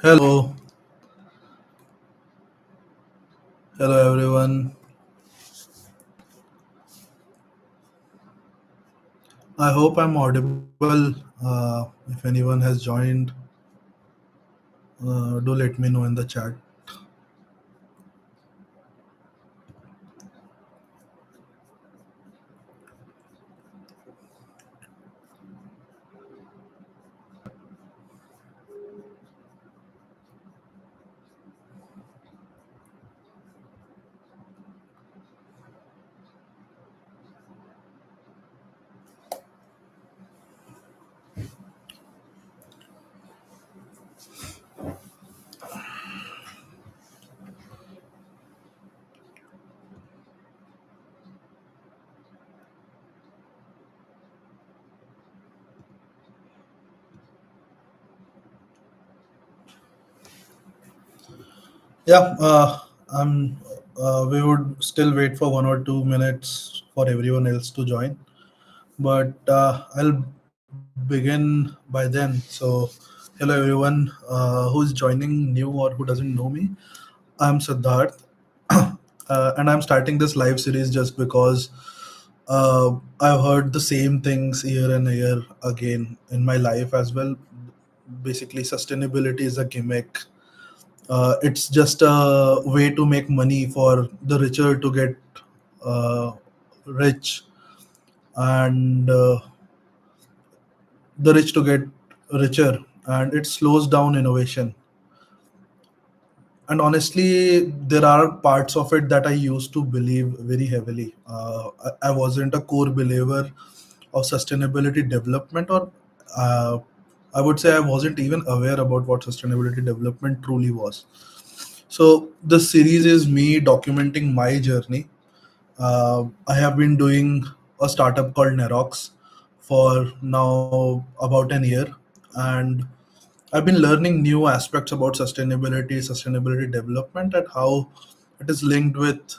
Hello, hello everyone. I hope I'm audible. If anyone has joined, do let me know in the chat. Yeah, I'm. We would still wait for 1 or 2 minutes for everyone else to join, but I'll begin by then. So, hello everyone who's joining new or who doesn't know me. I'm Siddharth, and I'm starting this live series just because I've heard the same things year and year again in my life as well. Basically, sustainability is a gimmick. It's just a way to make money for the richer to get uh, rich, and the rich to get richer, and it slows down innovation. And honestly, there are parts of it that I used to believe very heavily. I wasn't a core believer of sustainability development, or uh, I would say I wasn't even aware about what sustainability development truly was. So the series is me documenting my journey. I have been doing a startup called Nerox for now about an year, and I've been learning new aspects about sustainability development, and how it is linked with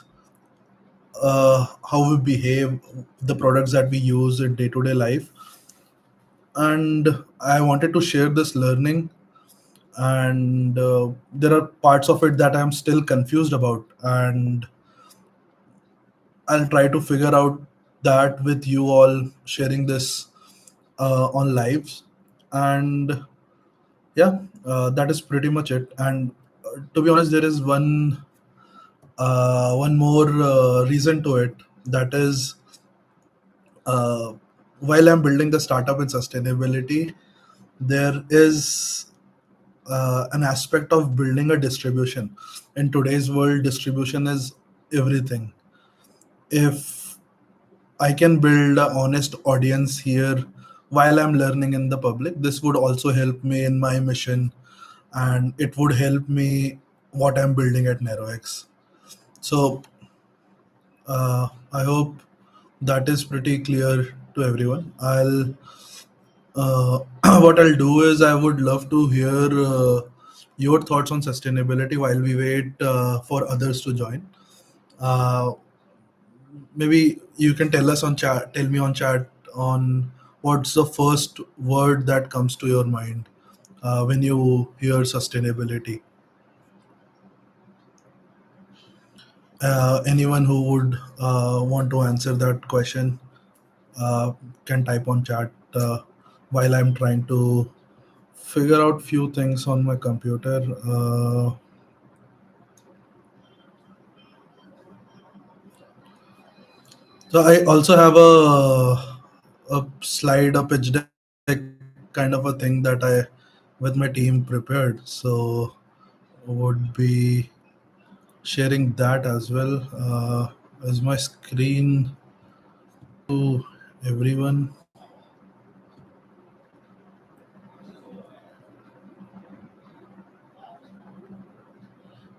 how we behave, the products that we use in day to day life. And I wanted to share this learning, and there are parts of it that I'm still confused about, and I'll try to figure out that with you all sharing this on lives. And yeah, that is pretty much it. And to be honest, there is one more reason to it. That is, uh, while I'm building the startup in sustainability, there is an aspect of building a distribution. In today's world, distribution is everything. If I can build an honest audience here while I'm learning in the public, this would also help me in my mission, and it would help me what I'm building at Neroex. So I hope that is pretty clear to everyone. What I'll do is I would love to hear your thoughts on sustainability while we wait for others to join. Uh, Maybe you can tell me on chat on what's the first word that comes to your mind when you hear sustainability. Anyone who would want to answer that question uh, can type on chat while I'm trying to figure out few things on my computer. So I also have a slide, a pitch deck kind of a thing that I with my team prepared. So would be sharing that as well as my screen to everyone.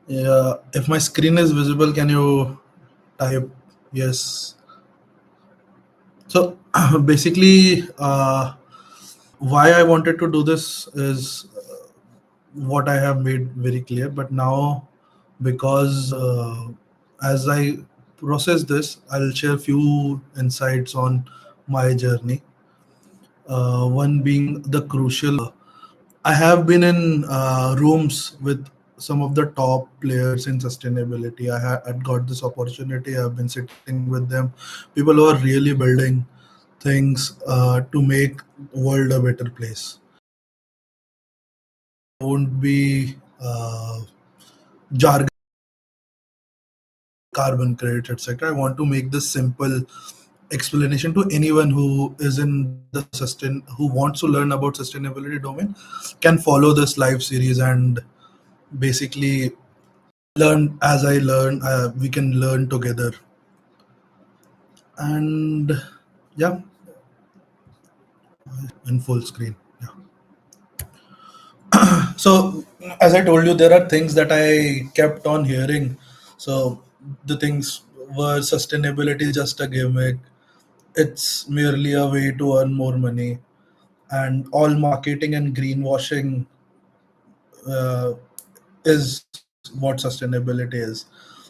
Yeah, if my screen is visible, can you type yes? So basically, why I wanted to do this is what I have made very clear. But now, because as I process this, I'll share few insights on my journey. One being the crucial. I have been in rooms with some of the top players in sustainability. I got this opportunity. I've been sitting with them, people who are really building things to make the world a better place. Won't be jargon, carbon credits, etc. I want to make this simple explanation to anyone who is in the who wants to learn about sustainability domain can follow this live series and basically learn as I learn. We can learn together, and yeah, in full screen. Yeah. So as I told you, there are things that I kept on hearing. So the things were sustainability is just a gimmick. It's merely a way to earn more money, and all marketing and greenwashing uh, is what sustainability is,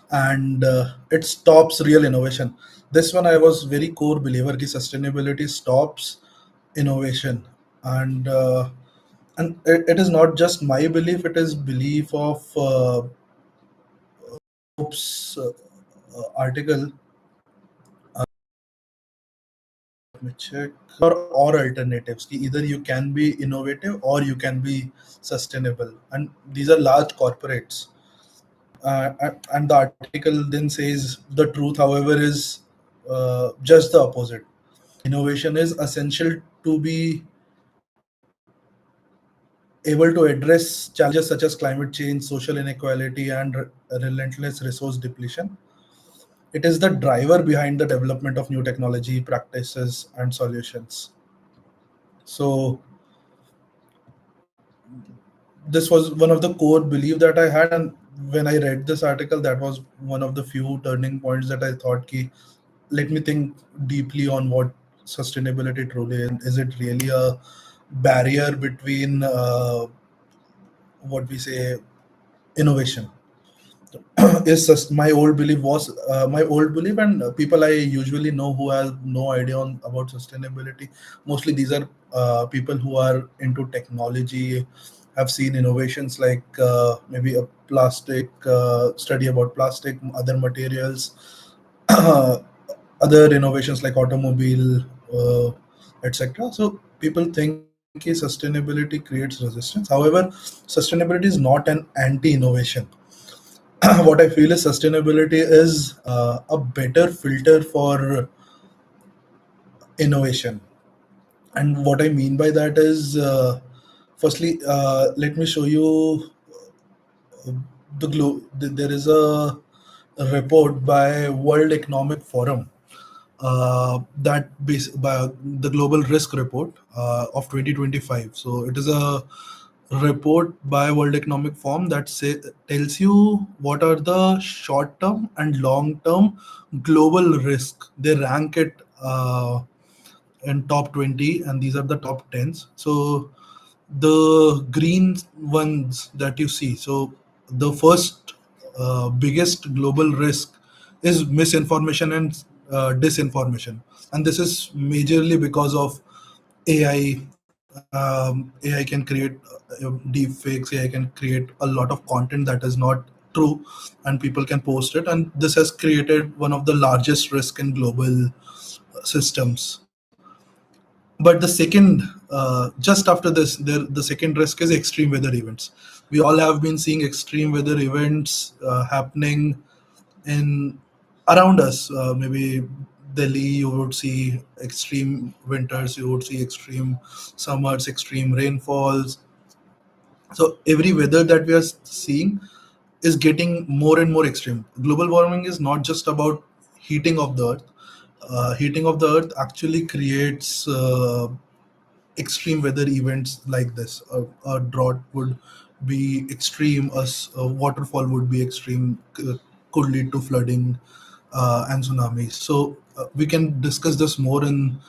and it stops real innovation. This one I was very core believer ki sustainability stops innovation, and it is not just my belief, it is belief of Forbes article. Let me check. Or alternatives. Ki either you can be innovative or you can be sustainable, and these are large corporates. And the article then says the truth, however, is just the opposite. Innovation is essential to be able to address challenges such as climate change, social inequality, and relentless resource depletion. It is the driver behind the development of new technology, practices, and solutions. So this was one of the core belief that I had, and when I read this article, that was one of the few turning points that I thought, ki, let me think deeply on what sustainability truly is. Is it really a barrier between what we say innovation? My old belief was my old belief, and people I usually know who have no idea on about sustainability. Mostly these are people who are into technology, have seen innovations like maybe a plastic study about plastic, other materials, other innovations like automobile, etc. So people think sustainability creates resistance. However, sustainability is not an anti-innovation. What I feel is sustainability is a better filter for innovation. And what I mean by that is, firstly, let me show you there is a report by World Economic Forum by the Global Risk Report of 2025. So it is a report by World Economic Forum that tells you what are the short term and long term global risk. They rank it in top 20, and these are the top 10s. So the green ones that you see, so the first biggest global risk is misinformation and disinformation, and this is majorly because of AI. AI can create deep fakes. AI can create a lot of content that is not true, and people can post it, and this has created one of the largest risk in global systems. But the second, just after this, the second risk is extreme weather events. We all have been seeing extreme weather events happening in around us. Maybe Delhi, you would see extreme winters, you would see extreme summers, extreme rainfalls. So every weather that we are seeing is getting more and more extreme. Global warming is not just about heating of the earth. Heating of the earth actually creates extreme weather events like this. A drought would be extreme. A waterfall would be extreme. Could lead to flooding and tsunamis. So we can discuss this more in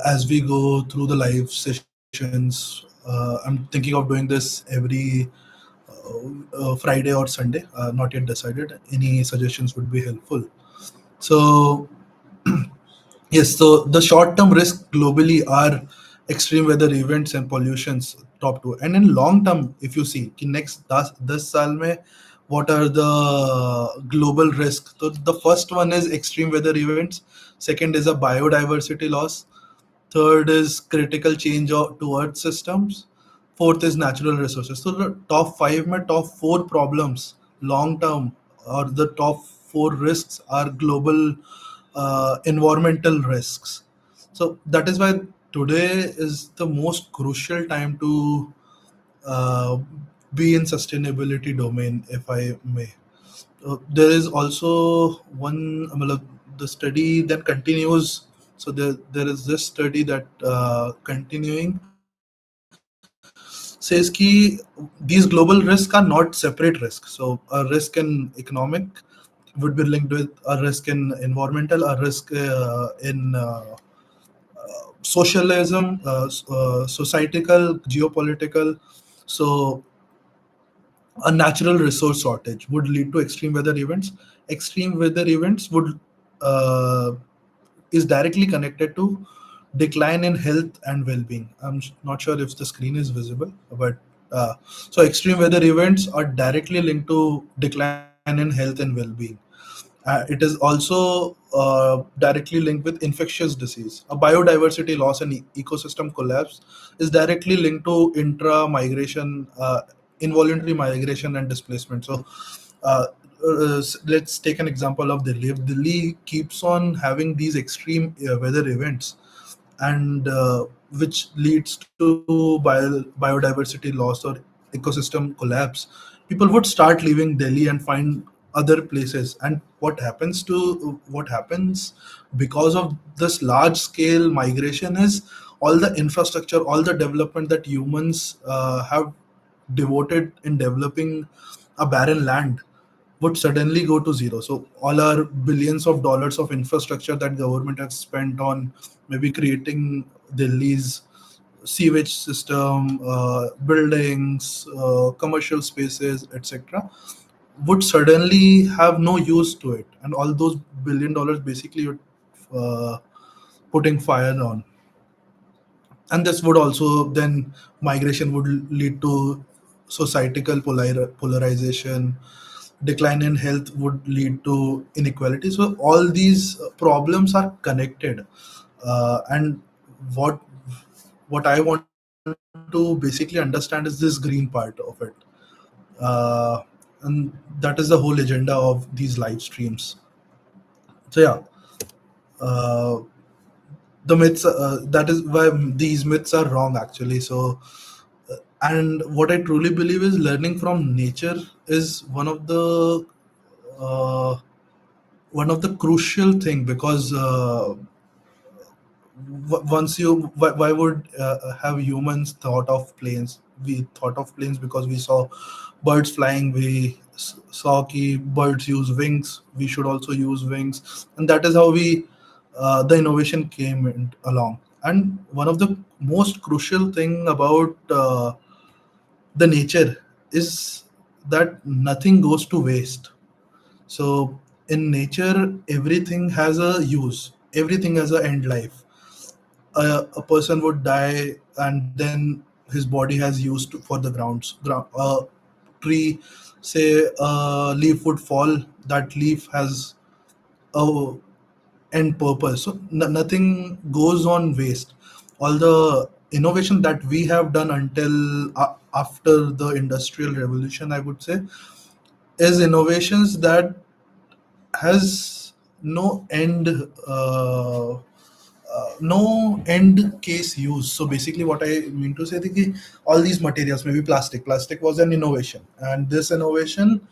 as we go through the live sessions. I'm thinking of doing this every Friday or Sunday. Not yet decided. Any suggestions would be helpful. So yes, so the short-term risk globally are extreme weather events and pollutions. top two. And in long term, if you see कि next 10 साल में what are the global risks? So the first one is extreme weather events. Second is a biodiversity loss. Third is critical change to earth systems. Fourth is natural resources. So the top five में top four problems long term, or the top four risks are global environmental risks. So that is why today is the most crucial time to uh, be in sustainability domain, if I may. There is also one, the study that continues. So there is this study that continuing says कि these global risks are not separate risks. So a risk in economic would be linked with a risk in environmental, a risk in socialism, societal, geopolitical. So a natural resource shortage would lead to extreme weather events. Extreme weather events would uh, is directly connected to decline in health and well-being. I'm not sure if the screen is visible, but so extreme weather events are directly linked to decline in health and well-being. It is also directly linked with infectious disease. A biodiversity loss and ecosystem collapse is directly linked to intra-migration, involuntary migration and displacement. So, let's take an example of Delhi. If Delhi keeps on having these extreme weather events, and which leads to biodiversity loss or ecosystem collapse, people would start leaving Delhi and find other places. And what happens because of this large scale migration is all the infrastructure, all the development that humans have devoted in developing a barren land would suddenly go to zero. So all our billions of dollars of infrastructure that government has spent on maybe creating Delhi's sewage system, buildings, commercial spaces, etc., would suddenly have no use to it, and all those $1 billion basically would uh, putting fire on. And this would also then migration would lead to societal polarization. Decline in health would lead to inequality. So all these problems are connected. And what what I want to basically understand is this green part of it. And that is the whole agenda of these live streams. So yeah, uh, the myths, that is why these myths are wrong actually. So and what I truly believe is learning from nature is uh, one of the crucial thing, because once why would have humans thought of planes? We thought of planes because we saw birds flying. We saw कि birds use wings, we should also use wings, and that is how we the innovation came along. And one of the most crucial thing about the nature is that nothing goes to waste. So in nature, everything has a use, everything has a end life. A person would die, and then his body has used for the ground. Tree, say a leaf would fall, that leaf has a end purpose. So nothing goes on waste. All the innovation that we have done until after the industrial revolution, I would say, is innovations that has no end no end case use. So basically what I mean to say is that all these materials, maybe plastic was an innovation, and this innovation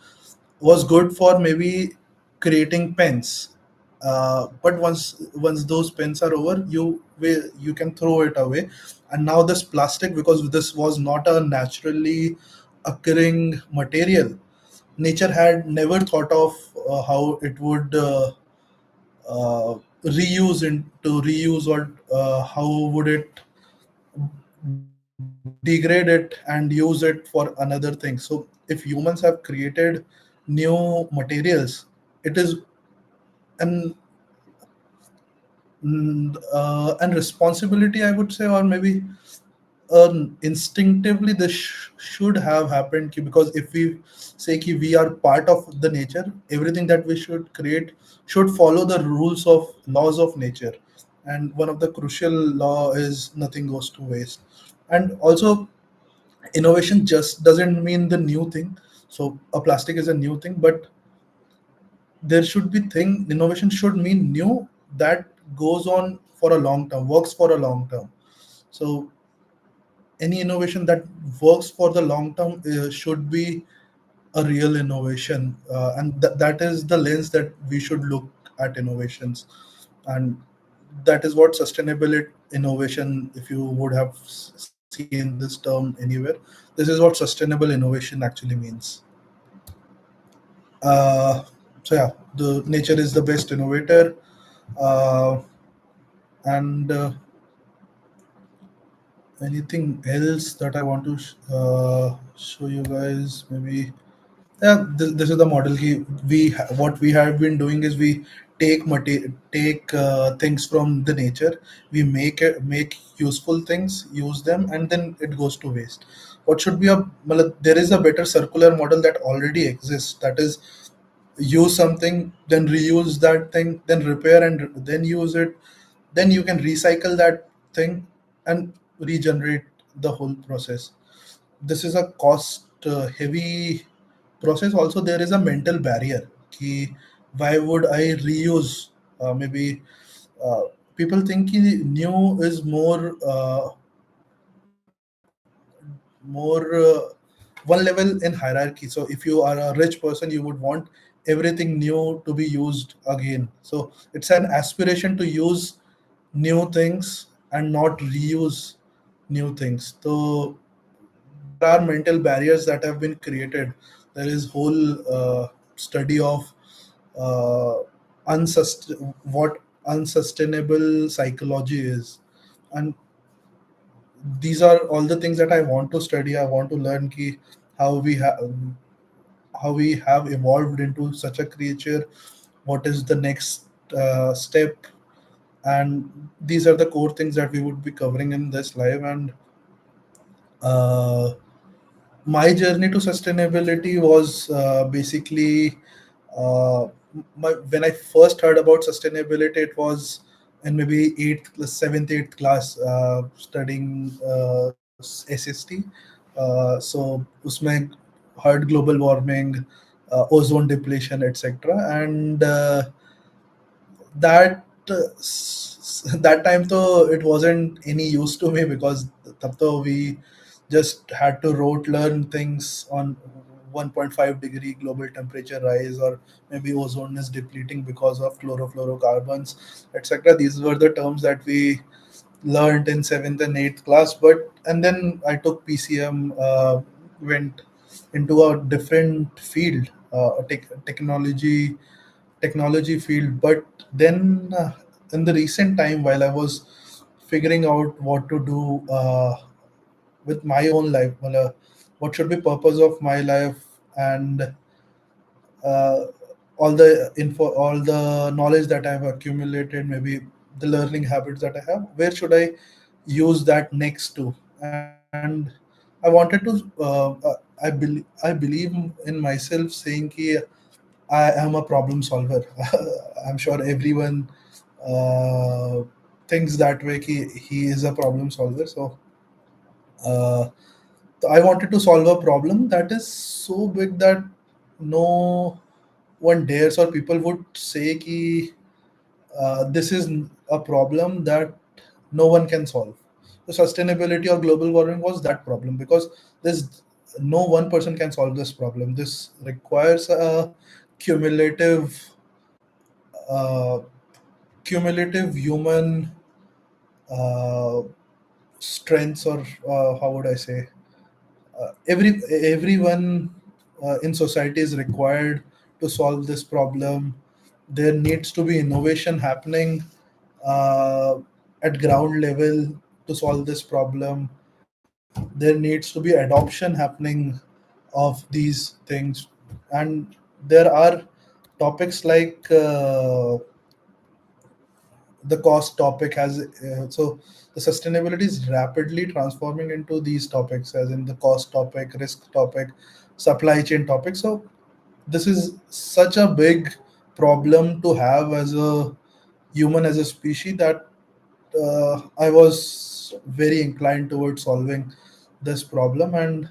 was good for maybe creating pens. But once those pens are over, you can throw it away. And now this plastic, because this was not a naturally occurring material, nature had never thought of how it would reuse into reuse, or how would it degrade it and use it for another thing. So if humans have created new materials, it is an and responsibility, I would say, or maybe instinctively this should have happened because if we say ki we are part of the nature, everything that we should create should follow the rules of laws of nature. And one of the crucial law is nothing goes to waste. And also, innovation just doesn't mean the new thing. So a plastic is a new thing, but there should be thing innovation should mean new that goes on for a long term, works for a long term. So any innovation that works for the long term should be a real innovation, and that is the lens that we should look at innovations. And that is what sustainability innovation, if you would have seen this term anywhere, this is what sustainable innovation actually means. uh, so yeah, the nature is the best innovator. And anything else that I want to show you guys, maybe. Yeah, this is the model key. What we have been doing is we take things from the nature, we make useful things, use them, and then it goes to waste. What should be a there is a better circular model that already exists. That is, use something, then reuse that thing, then repair and then use it, then you can recycle that thing and regenerate the whole process. This is a cost heavy process. Also, there is a mental barrier कि why would I reuse, maybe uh, people think कि new is more one level in hierarchy. So if you are a rich person, you would want everything new to be used again. So it's an aspiration to use new things and not reuse new things. So there are mental barriers that have been created. There is whole study of uh, what unsustainable psychology is, and these are all the things that I want to study. I want to learn ki how we have how we have evolved into such a creature. What is the next step? And these are the core things that we would be covering in this live. And uh, my journey to sustainability was basically uh, when I first heard about sustainability, it was in maybe seventh, eighth class, studying SST. So उसमें heard global warming, ozone depletion, etc. And that that time though it wasn't any use to me because tab to we just had to rote learn things on 1.5-degree global temperature rise, or maybe ozone is depleting because of chlorofluorocarbons, etc. These were the terms that we learned in seventh and eighth class. But and then I took PCM, went into a different field, a technology field. But then in the recent time, while I was figuring out what to do with my own life, what should be purpose of my life, and uh, all the knowledge that I've accumulated, maybe the learning habits that I have, where should I use that next to? And I wanted to I believe in myself saying ki I am a problem solver. I'm sure everyone uh, thinks that way. He is a problem solver. So uh, I wanted to solve a problem that is so big that no one dares, or people would say ki this is a problem that no one can solve. The sustainability or global warming was that problem because there's no one person can solve this problem. This requires a cumulative uh, cumulative human uh, strengths, or how would I say, everyone in society is required to solve this problem. There needs to be innovation happening uh, at ground level to solve this problem. There needs to be adoption happening of these things. And there are topics like the cost topic has so the sustainability is rapidly transforming into these topics, as in the cost topic, risk topic, supply chain topic. So this is such a big problem to have as a human, as a species, that I was very inclined towards solving this problem, and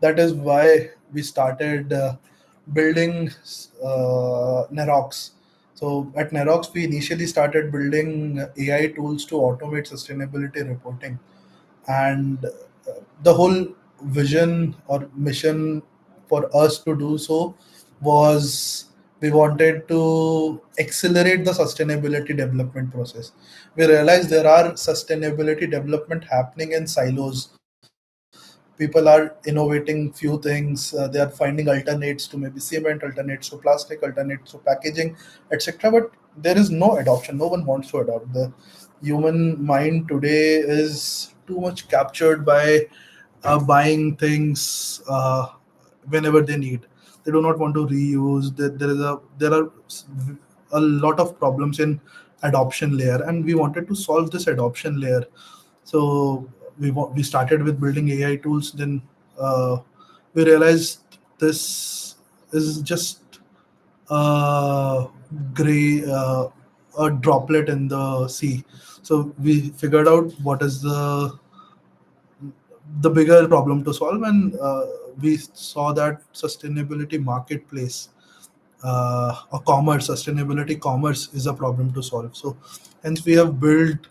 that is why we started building Nerox. So at Nerox, we initially started building AI tools to automate sustainability reporting, and the whole vision or mission for us to do so was we wanted to accelerate the sustainability development process. We realized there are sustainability development happening in silos. People are innovating few things, they are finding alternates to maybe cement, alternates to plastic, alternates to packaging, etc. But there is no adoption, no one wants to adopt. The human mind today is too much captured by buying things whenever they need. They do not want to reuse. There are a lot of problems in adoption layer, and we wanted to solve this adoption layer. So we started with building AI tools. Then we realized this is just a gray a droplet in the sea. So we figured out what is the bigger problem to solve, and we saw that sustainability marketplace, or commerce, sustainability commerce is a problem to solve. So hence we have built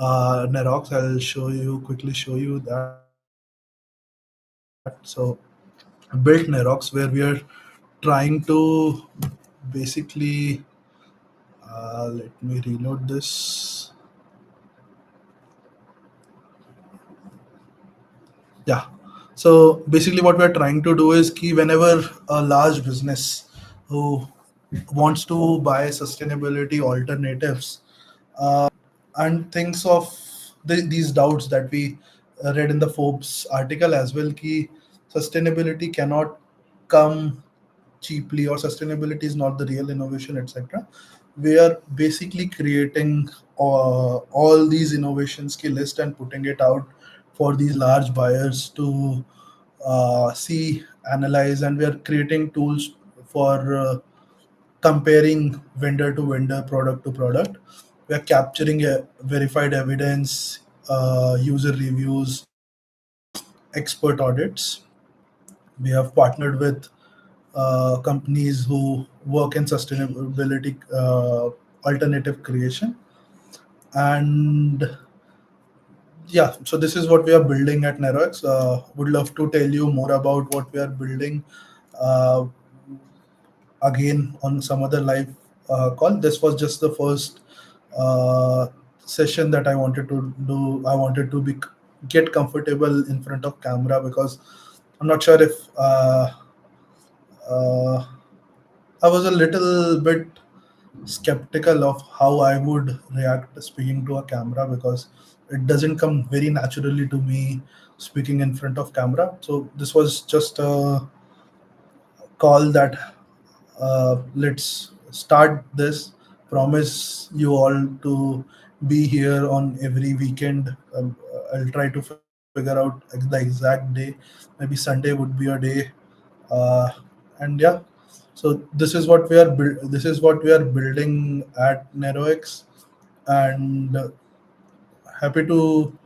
Nerox. I'll quickly show you that. So built Nerox, where we are trying to basically let me reload this. Yeah. So basically, what we're trying to do is key whenever a large business who wants to buy sustainability alternatives and thinks of these doubts that we read in the Forbes article as well, key sustainability cannot come cheaply, or sustainability is not the real innovation, etc. We are basically creating all these innovations key list and putting it out for these large buyers to see, analyze, and we are creating tools for comparing vendor to vendor, product to product. We are capturing verified evidence, user reviews, expert audits. We have partnered with companies who work in sustainability alternative creation. And yeah, so this is what we are building at Nerox. Would love to tell you more about what we are building uh, again on some other live call. This was just the first uh, session that I wanted to do. I wanted to get comfortable in front of camera, because I'm not sure if uh, I was a little bit skeptical of how I would react speaking to a camera, because it doesn't come very naturally to me speaking in front of camera. So this was just a call that let's start this. Promise you all to be here on every weekend. I'll try to figure out the exact day. Maybe Sunday would be a day. uh, and yeah, so this is what we are building at Neroex, and happy to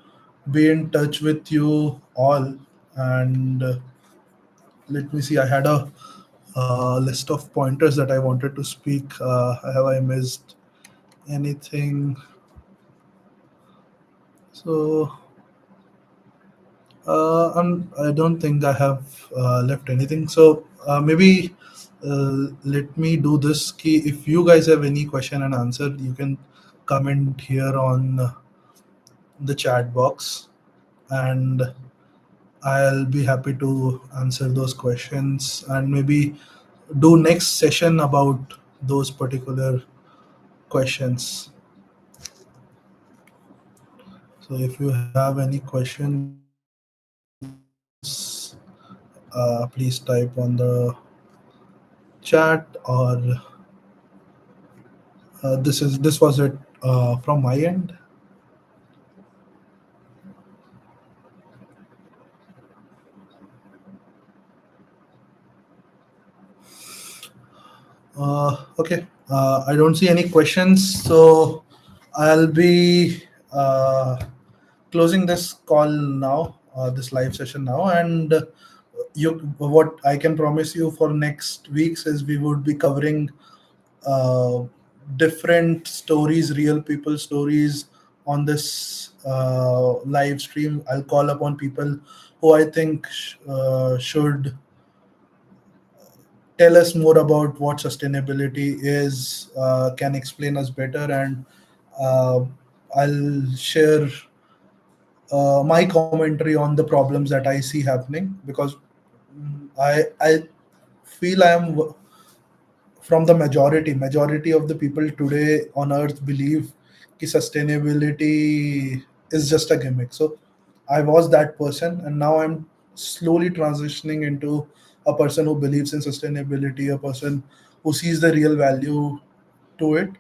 be in touch with you all. And let me see, I had a list of pointers that I wanted to speak. Have I missed anything? So I don't think I have left anything. So maybe let me do this. Key. If you guys have any question and answer, you can comment here on the chat box, and I'll be happy to answer those questions, and maybe do next session about those particular questions. So if you have any questions, please type on the chat, or this was it From my end, okay. I don't see any questions, so I'll be closing this call now, this live session now, and you. What I can promise you for next weeks is we would be covering uh, different stories, real people stories on this live stream. I'll call upon people who I think should tell us more about what sustainability is, can explain us better, and uh, I'll share my commentary on the problems that I see happening because I feel I am from the majority of the people today on earth believe कि sustainability is just a gimmick. So I was that person, and now I'm slowly transitioning into a person who believes in sustainability, a person who sees the real value to it.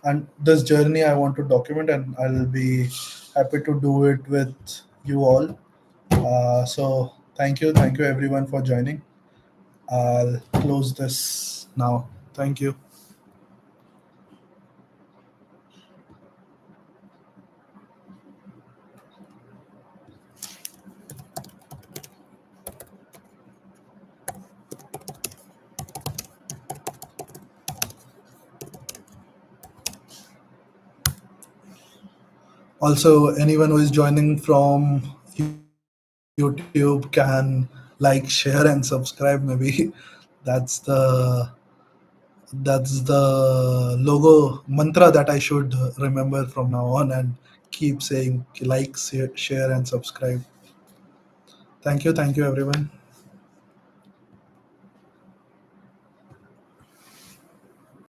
And this journey I want to document, and I'll be happy to do it with you all. So thank you everyone for joining. I'll close this now. Thank you. Also, anyone who is joining from YouTube can like, share, and subscribe. Maybe that's the logo mantra that I should remember from now on and keep saying like, share, and subscribe. Thank you, everyone.